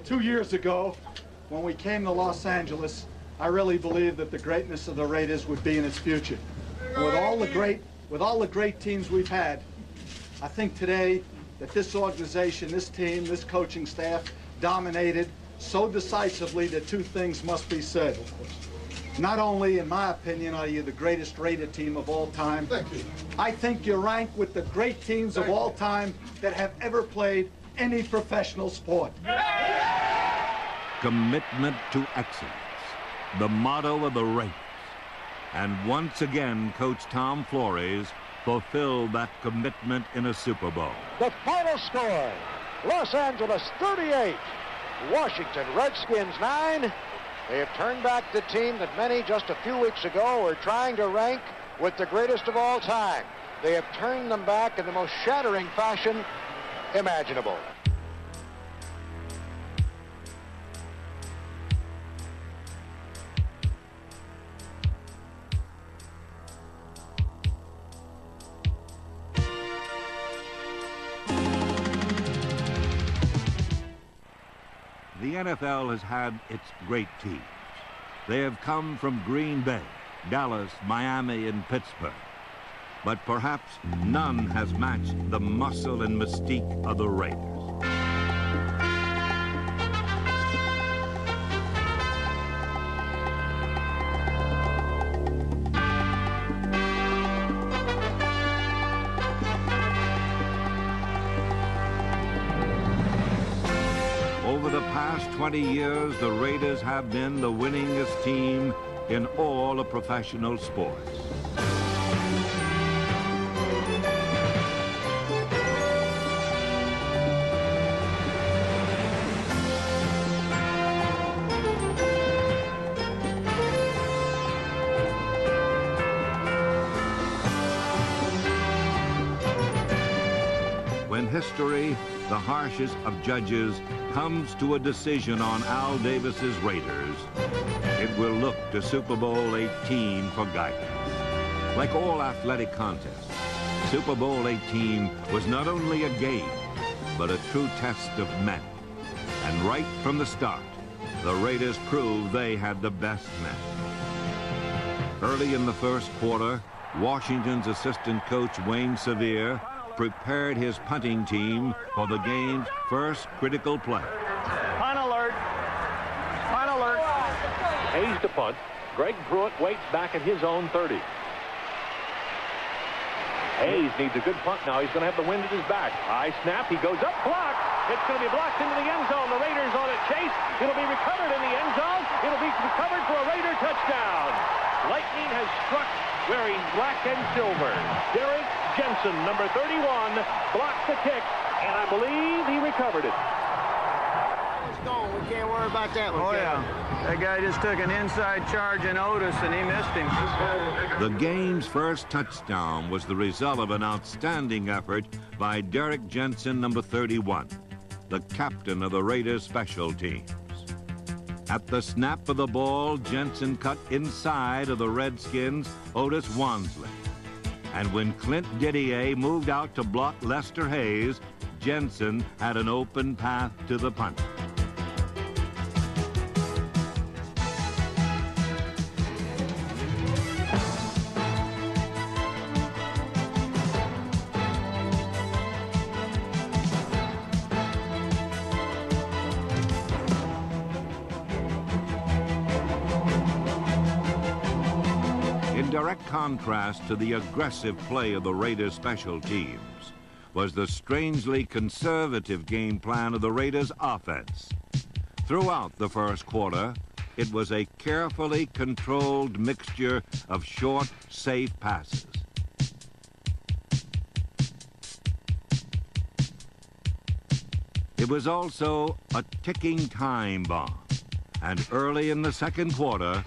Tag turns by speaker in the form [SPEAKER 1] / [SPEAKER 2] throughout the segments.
[SPEAKER 1] 2 years ago, when we came to Los Angeles, I really believed that the greatness of the Raiders would be in its future. And with all the great teams we've had, I think today that this organization, this team, this coaching staff dominated so decisively that two things must be said. Not only, in my opinion, are you the greatest Raider team of all time,
[SPEAKER 2] Thank you.
[SPEAKER 1] I think you rank with the great teams of all time that have ever played any professional sport.
[SPEAKER 3] Commitment to excellence, the motto of the Raiders. And once again, Coach Tom Flores fulfilled that commitment in a Super Bowl.
[SPEAKER 4] The final score, Los Angeles 38, Washington Redskins 9. They have turned back the team that many just a few weeks ago were trying to rank with the greatest of all time. They have turned them back in the most shattering fashion imaginable.
[SPEAKER 3] The NFL has had its great teams. They have come from Green Bay, Dallas, Miami, and Pittsburgh. But perhaps none has matched the muscle and mystique of the Raiders. Over the past 20 years, the Raiders have been the winningest team in all of professional sports. When history, the harshest of judges, comes to a decision on Al Davis's Raiders, it will look to Super Bowl 18 for guidance. Like all athletic contests, Super Bowl 18 was not only a game, but a true test of men. And right from the start, the Raiders proved they had the best men. Early in the first quarter, Washington's assistant coach Wayne Sevier prepared his punting team for the game's first critical play.
[SPEAKER 5] Punt alert. Punt alert.
[SPEAKER 6] Hayes to punt. Greg Pruitt waits back at his own 30. Hayes needs a good punt now. He's going to have the wind at his back. High snap. He goes up, blocked. It's going to be blocked into the end zone. The Raiders on a chase. It'll be recovered in the end zone. It'll be recovered for a Raider touchdown. Lightning has struck wearing black and silver. Derek Jensen, number 31, blocked the kick, and I believe he recovered it.
[SPEAKER 5] It's gone. We can't worry about that one.
[SPEAKER 7] Oh, yeah. That guy just took an inside charge in Otis, and he missed him.
[SPEAKER 3] The game's first touchdown was the result of an outstanding effort by Derek Jensen, number 31, the captain of the Raiders special teams. At the snap of the ball, Jensen cut inside of the Redskins' Otis Wansley. And when Clint Didier moved out to block Lester Hayes, Jensen had an open path to the punter. In direct contrast to the aggressive play of the Raiders' special teams was the strangely conservative game plan of the Raiders' offense. Throughout the first quarter, it was a carefully controlled mixture of short, safe passes. It was also a ticking time bomb, and early in the second quarter,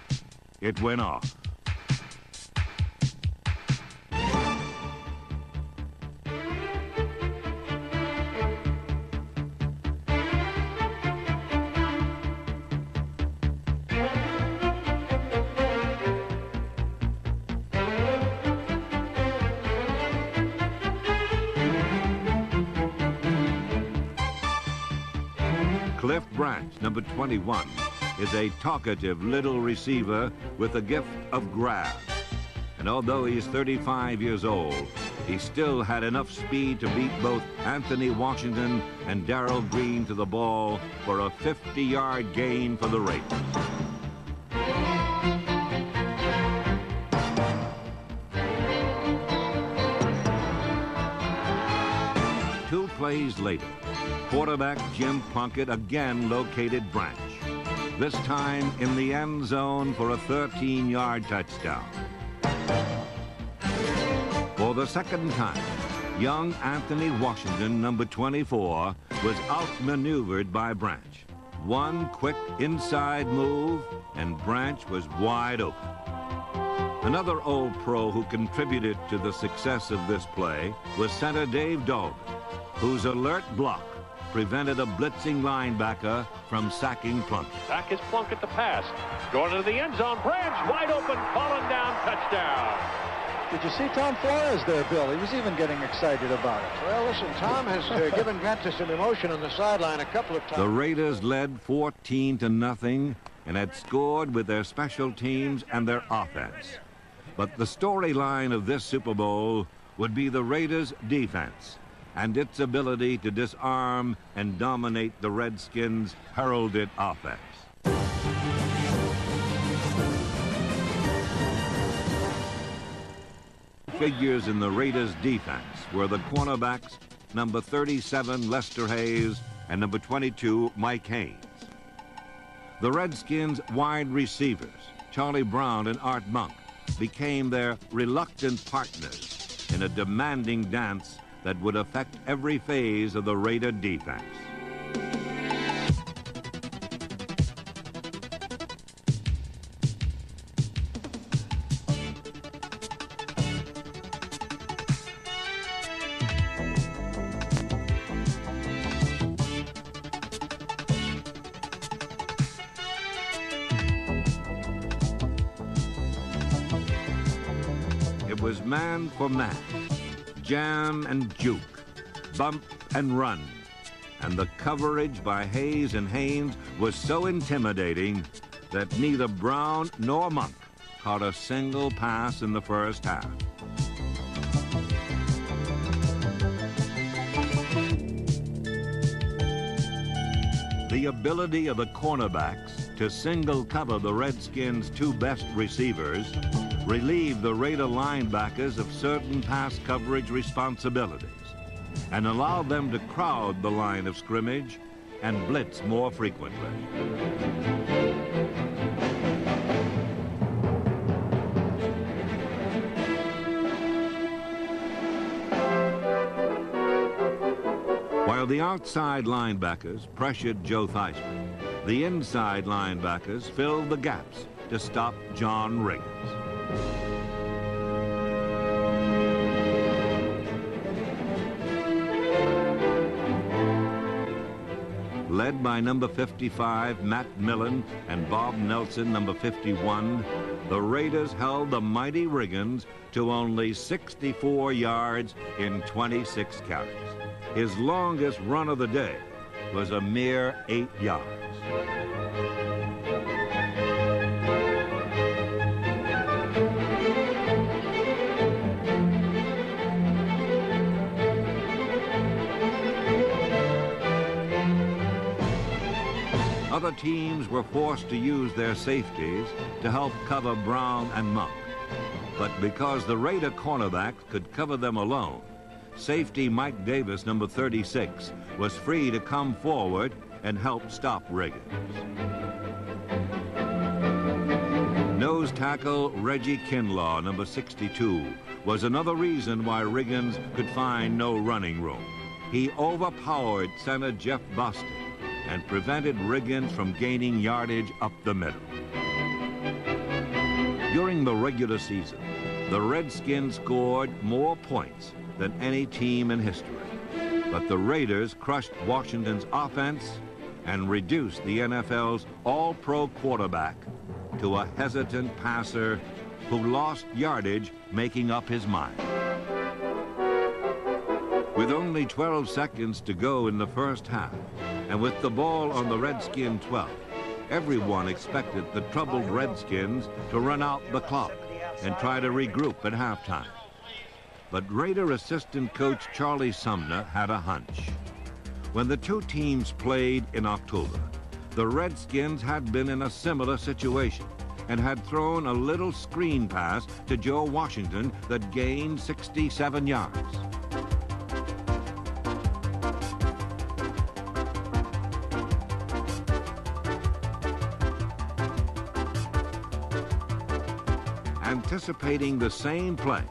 [SPEAKER 3] it went off. Cliff Branch, number 21, is a talkative little receiver with a gift of grab. And although he's 35 years old, he still had enough speed to beat both Anthony Washington and Darrell Green to the ball for a 50-yard gain for the Raiders. 2 plays later, quarterback Jim Plunkett again located Branch, this time in the end zone for a 13-yard touchdown. For the second time, young Anthony Washington, number 24, was outmaneuvered by Branch. One quick inside move, and Branch was wide open. Another old pro who contributed to the success of this play was center Dave Dalton, whose alert block prevented a blitzing linebacker from sacking Plunkett.
[SPEAKER 6] Back is Plunkett to pass. Going into the end zone. Branch wide open, falling down, touchdown.
[SPEAKER 4] Did you see Tom Flores there, Bill? He was even getting excited about it. Well, listen, Tom has given vent to some emotion on the sideline a couple of times.
[SPEAKER 3] The Raiders led 14-0 and had scored with their special teams and their offense. But the storyline of this Super Bowl would be the Raiders' defense and its ability to disarm and dominate the Redskins' heralded offense. Figures in the Raiders' defense were the cornerbacks number 37 Lester Hayes and number 22 Mike Haynes. The Redskins' wide receivers, Charlie Brown and Art Monk, became their reluctant partners in a demanding dance that would affect every phase of the Raider defense. It was man for man, jam and juke, bump and run. And the coverage by Hayes and Haynes was so intimidating that neither Brown nor Monk caught a single pass in the first half. The ability of the cornerbacks to single cover the Redskins' 2 best receivers relieved the Raider linebackers of certain pass coverage responsibilities and allowed them to crowd the line of scrimmage and blitz more frequently. While the outside linebackers pressured Joe Theismann, the inside linebackers filled the gaps to stop John Riggins. Led by number 55, Matt Millen, and Bob Nelson, number 51, the Raiders held the mighty Riggins to only 64 yards in 26 carries. His longest run of the day was a mere 8 yards. Other teams were forced to use their safeties to help cover Brown and Monk. But because the Raider cornerbacks could cover them alone, safety Mike Davis, number 36, was free to come forward and help stop Riggins. Nose tackle Reggie Kinlaw, number 62, was another reason why Riggins could find no running room. He overpowered center Jeff Boston and prevented Riggins from gaining yardage up the middle. During the regular season, the Redskins scored more points than any team in history. But the Raiders crushed Washington's offense and reduced the NFL's all-pro quarterback to a hesitant passer who lost yardage making up his mind. With only 12 seconds to go in the first half, and with the ball on the Redskin 12, everyone expected the troubled Redskins to run out the clock and try to regroup at halftime. But Raider assistant coach Charlie Sumner had a hunch. When the two teams played in October, the Redskins had been in a similar situation and had thrown a little screen pass to Joe Washington that gained 67 yards. Anticipating the same play,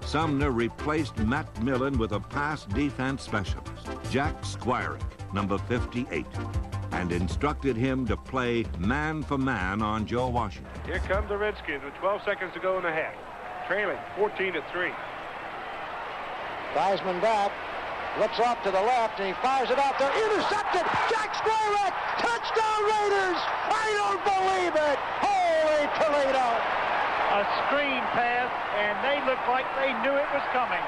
[SPEAKER 3] Sumner replaced Matt Millen with a pass defense specialist, Jack Squirick, number 58, and instructed him to play man for man on Joe Washington.
[SPEAKER 6] Here come the Redskins with 12 seconds to go in the half, trailing 14-3.
[SPEAKER 4] Theismann back, looks off to the left, and he fires it out there. Intercepted! Jack Squirick! Touchdown Raiders! I don't believe it! Holy Toledo!
[SPEAKER 2] A screen pass, and they looked like they knew it was coming.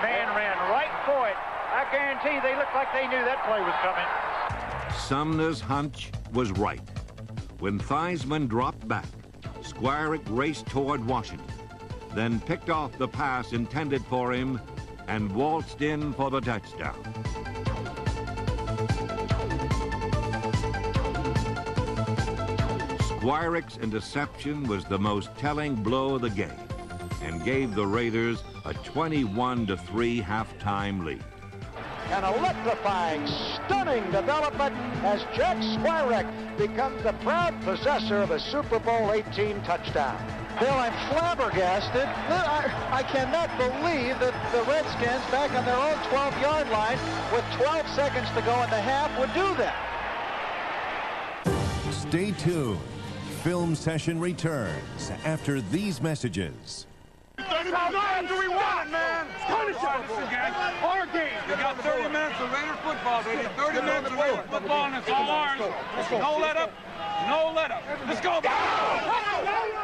[SPEAKER 2] Man ran right for it. I guarantee they looked like they knew that play was coming.
[SPEAKER 3] Sumner's hunch was right. When Theismann dropped back, Squirick raced toward Washington, then picked off the pass intended for him and waltzed in for the touchdown. Squirick's interception was the most telling blow of the game and gave the Raiders a 21-3 halftime lead.
[SPEAKER 4] An electrifying, stunning development as Jack Squirick becomes the proud possessor of a Super Bowl 18 touchdown.
[SPEAKER 8] Bill, I'm flabbergasted. I cannot believe that the Redskins, back on their own 12-yard line, with 12 seconds to go in the half, would do that.
[SPEAKER 9] Stay tuned. Film session returns after these messages.
[SPEAKER 5] 30 minutes, do we want it, man? Finish it. Our game. We got 30 minutes of Raider football, baby. 30 minutes of Raider football, and it's all ours. No let up. No let up. Let's go.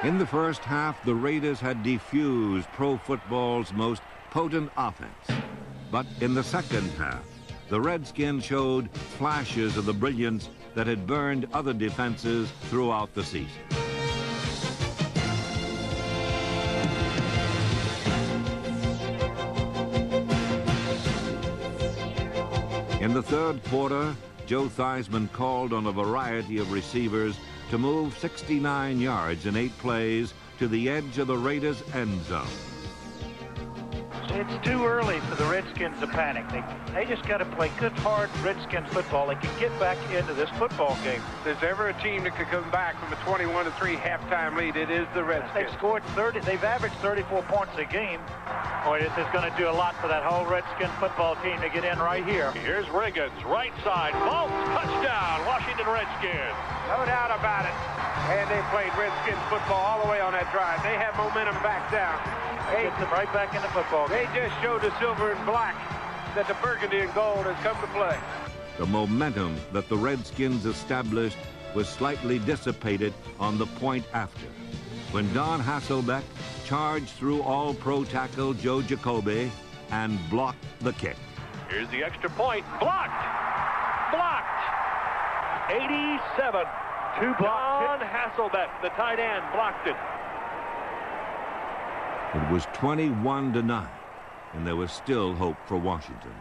[SPEAKER 3] In the first half, the Raiders had defused pro football's most potent offense. But in the second half, the Redskins showed flashes of the brilliance that had burned other defenses throughout the season. In the third quarter, Joe Theismann called on a variety of receivers to move 69 yards in 8 plays to the edge of the Raiders' end zone.
[SPEAKER 2] It's too early for the Redskins to panic. They just got to play good, hard Redskins football. They can get back into this football game.
[SPEAKER 6] If there's ever a team that could come back from a 21-3 halftime lead, it is the Redskins.
[SPEAKER 2] They've scored 30. They've averaged 34 points a game. Boy, this is going to do a lot for that whole Redskin football team to get in right here.
[SPEAKER 6] Here's Riggins, right side, vault, touchdown, Washington Redskins. No doubt about it. And they played Redskins football all the way on that drive. They have momentum back down.
[SPEAKER 2] They get them right back in the football game.
[SPEAKER 6] They just showed the silver and black that the burgundy and gold has come to play.
[SPEAKER 3] The momentum that the Redskins established was slightly dissipated on the point after, when Don Hasselbeck charged through all-pro tackle Joe Jacoby and blocked the kick.
[SPEAKER 6] Here's the extra point. Blocked! Blocked! 87. Don Hasselbeck, the tight end, blocked it.
[SPEAKER 3] It was 21-9, and there was still hope for Washington.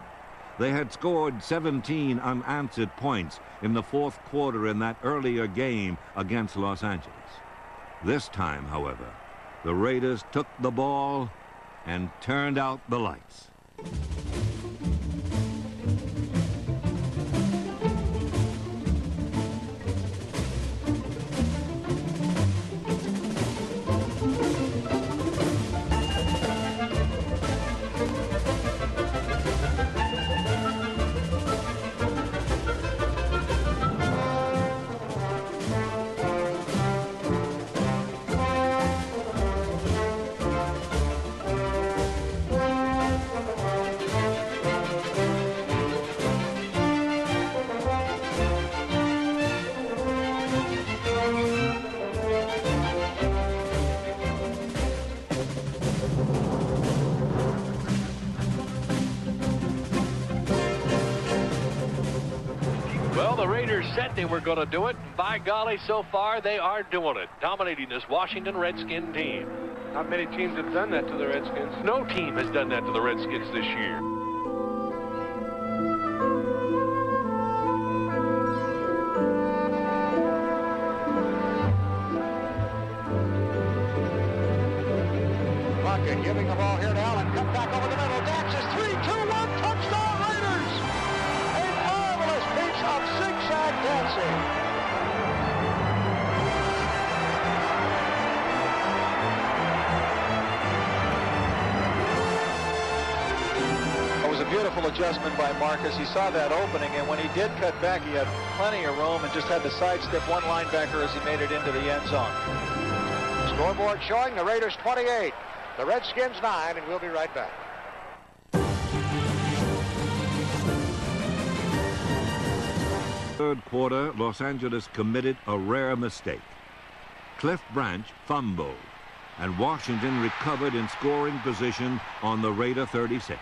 [SPEAKER 3] They had scored 17 unanswered points in the fourth quarter in that earlier game against Los Angeles. This time, however, the Raiders took the ball and turned out the lights.
[SPEAKER 6] the Raiders said they were going to do it. By golly, so far they are doing it, dominating this Washington Redskin team.
[SPEAKER 5] Not many teams have done that to the Redskins.
[SPEAKER 6] No team has done that to the Redskins this year.
[SPEAKER 4] Crockett giving the ball here to Allen. Cut back over the middle. Dax is 3-2-1. Touchdown Raiders! A marvelous piece of zigzag dancing.
[SPEAKER 8] Beautiful adjustment by Marcus. He saw that opening, and when he did cut back, he had plenty of room and just had to sidestep one linebacker as he made it into the end zone.
[SPEAKER 4] Scoreboard showing the Raiders 28, the Redskins 9, and we'll be right back.
[SPEAKER 3] Third quarter, Los Angeles committed a rare mistake. Cliff Branch fumbled, and Washington recovered in scoring position on the Raider 36.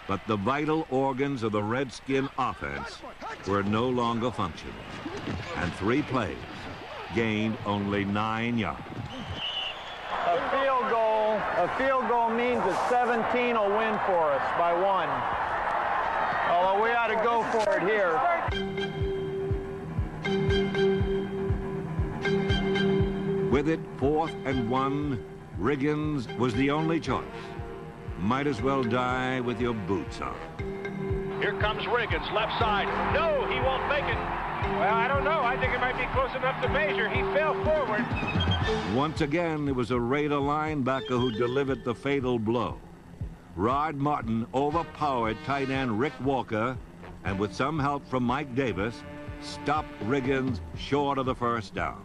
[SPEAKER 3] But the vital organs of the Redskin offense were no longer functioning, and 3 plays gained only 9 yards.
[SPEAKER 7] A field goal means that 17 will win for us by 1. Although we ought to go for it here.
[SPEAKER 3] With it 4th and 1, Riggins was the only choice. Might as well die with your boots on.
[SPEAKER 6] Here comes Riggins, left side. No, he won't make it.
[SPEAKER 2] Well, I don't know. I think it might be close enough to measure. He fell forward.
[SPEAKER 3] Once again, it was a Raider linebacker who delivered the fatal blow. Rod Martin overpowered tight end Rick Walker, and with some help from Mike Davis, stopped Riggins short of the first down.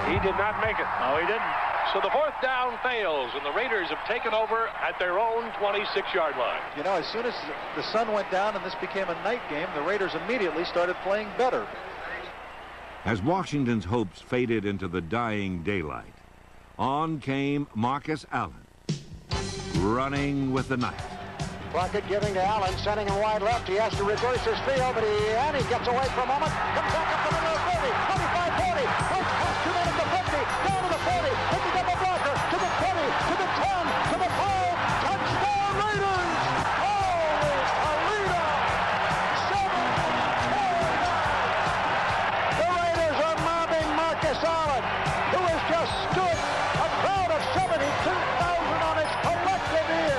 [SPEAKER 2] He did not make it. No, he didn't.
[SPEAKER 6] So the 4th down fails, and the Raiders have taken over at their own 26-yard line.
[SPEAKER 8] You know, as soon as the sun went down and this became a night game, the Raiders immediately started playing better.
[SPEAKER 3] As Washington's hopes faded into the dying daylight, on came Marcus Allen, running with the knife.
[SPEAKER 4] Crockett giving to Allen, sending him wide left. He has to reverse his field, but he gets away for a moment. Comes back up the middle of 30, 25, 40. Breaks past 2 men at the 50, down to the 40, picking up a blocker, to the 20, to the 10, to the 5. Touchdown Raiders! Holy Toledo! 7-10. The Raiders are mobbing Marcus Allen, who has just stood a crowd of 72,000 on his collective ear.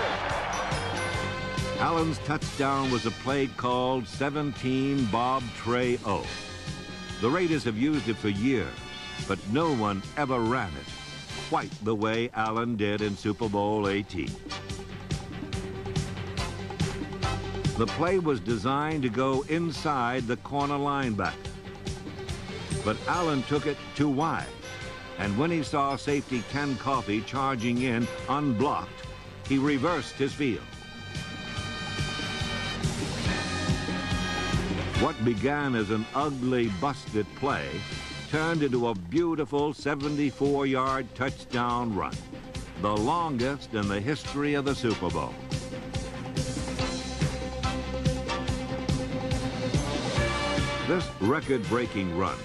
[SPEAKER 3] Allen's touchdown was a play called 17 Bob Trey O. The Raiders have used it for years, but no one ever ran it quite the way Allen did in Super Bowl XVIII. The play was designed to go inside the corner linebacker, but Allen took it too wide, and when he saw safety Ken Coffey charging in unblocked, he reversed his field. What began as an ugly, busted play turned into a beautiful 74-yard touchdown run, the longest in the history of the Super Bowl. This record-breaking run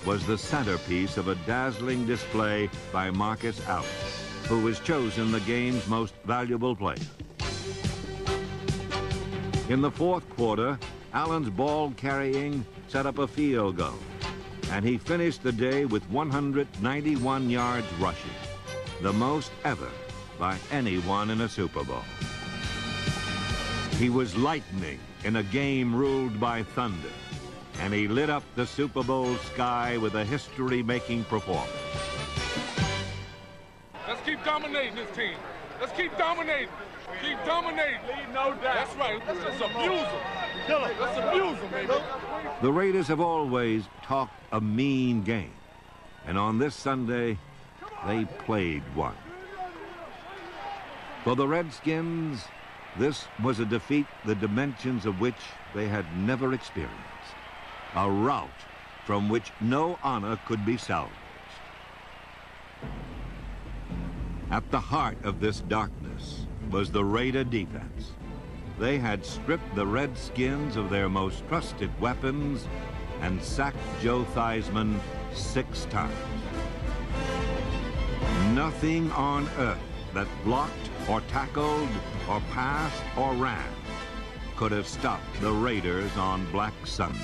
[SPEAKER 3] was the centerpiece of a dazzling display by Marcus Allen, who was chosen the game's most valuable player. In the 4th quarter, Allen's ball carrying set up a field goal, and he finished the day with 191 yards rushing, the most ever by anyone in a Super Bowl. He was lightning in a game ruled by thunder, and he lit up the Super Bowl sky with a history-making performance.
[SPEAKER 5] Let's keep dominating this team. Let's keep dominating. Keep dominating. Lead no doubt. That's right. Let's just abuse them. Kill them. Let's abuse them, baby.
[SPEAKER 3] The Raiders have always talked a mean game, and on this Sunday, they played one. For the Redskins, this was a defeat the dimensions of which they had never experienced, a rout from which no honor could be salvaged. At the heart of this darkness was the Raider defense. They had stripped the Redskins of their most trusted weapons and sacked Joe Theismann 6 times. Nothing on earth that blocked or tackled or passed or ran could have stopped the Raiders on Black Sunday.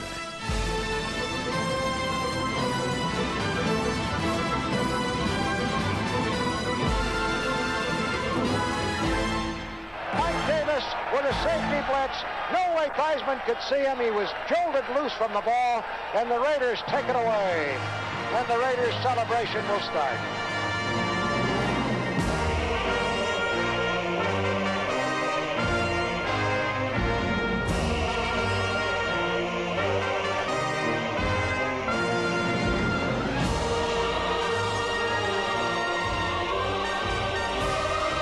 [SPEAKER 4] With a safety blitz. No way Theismann could see him. He was jolted loose from the ball, and the Raiders take it away. And the Raiders' celebration will start.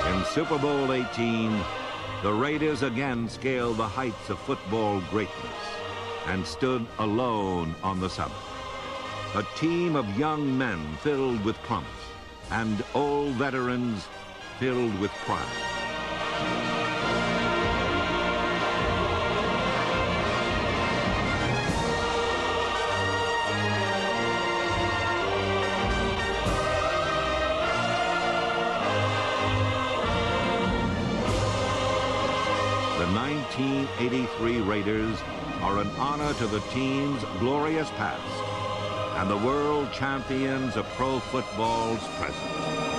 [SPEAKER 3] In Super Bowl 18, the Raiders again scaled the heights of football greatness and stood alone on the summit. A team of young men filled with promise and old veterans filled with pride. The 1983 Raiders are an honor to the team's glorious past and the world champions of pro football's present.